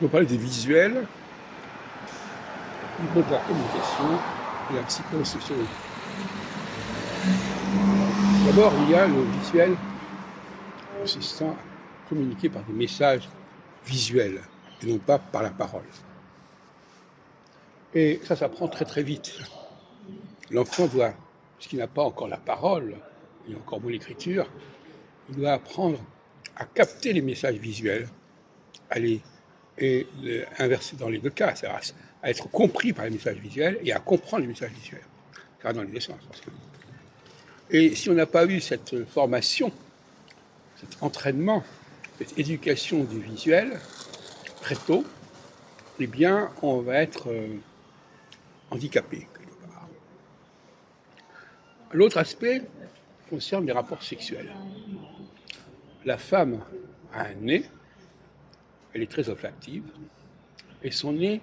On va parler des visuels au niveau de la communication et la psychosociologie. D'abord, il y a le visuel consistant à communiquer par des messages visuels et non pas par la parole. Et ça s'apprend très très vite. L'enfant doit, puisqu'il n'a pas encore la parole, et encore moins l'écriture, il doit apprendre à capter les messages visuels, et inverser dans les deux cas, c'est-à-dire à être compris par les messages visuels et à comprendre les messages visuels. Ça va dans les deux sens. Et si on n'a pas eu cette formation, cet entraînement, cette éducation du visuel très tôt, eh bien, on va être handicapé quelque part. L'autre aspect concerne les rapports sexuels. La femme a un nez, elle est très olfactive, et son nez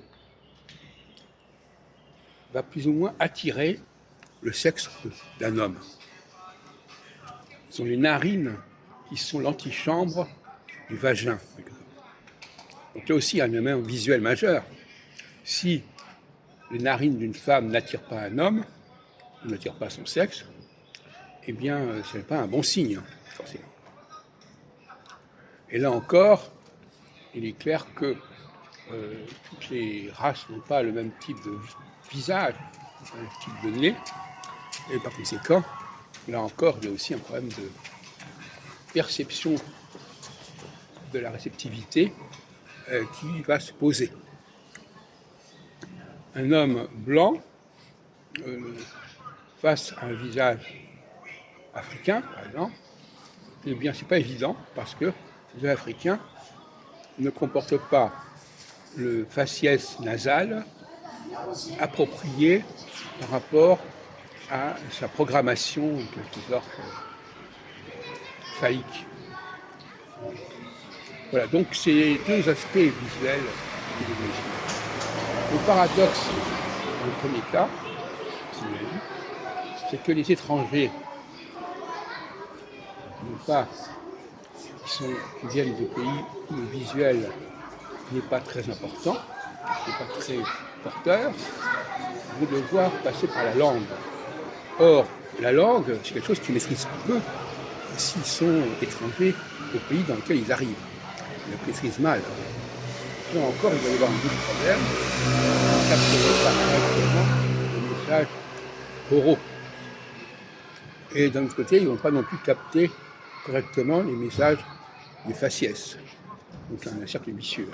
va plus ou moins attirer le sexe d'un homme. Ce sont les narines qui sont l'antichambre du vagin. Donc là aussi, il y a un élément visuel majeur. Si les narines d'une femme n'attirent pas un homme, n'attirent pas son sexe, eh bien, ce n'est pas un bon signe, forcément. Et là encore, il est clair que toutes les races n'ont pas le même type de visage, le même type de nez, et par conséquent, là encore, il y a aussi un problème de perception de la réceptivité qui va se poser. Un homme blanc face à un visage africain, par exemple, eh bien, c'est pas évident parce que le visage africain ne comporte pas le faciès nasal approprié par rapport à sa programmation, en quelque sorte, phaïque. Voilà, donc c'est deux aspects visuels pédagogiques. Le paradoxe, dans le premier cas, c'est que les étrangers, non pas qui viennent de pays où le visuel n'est pas très important, n'est pas très porteur, vont devoir passer par la langue. Or, la langue, c'est quelque chose qu'ils maîtrisent peu s'ils sont étrangers au pays dans lequel ils arrivent. Ils la maîtrisent mal. Là encore, il va y avoir un double problème. Ils ne capteront pas correctement les messages oraux. Et d'un autre côté, ils ne vont pas non plus capter correctement les messages du faciès. Donc un cercle vicieux.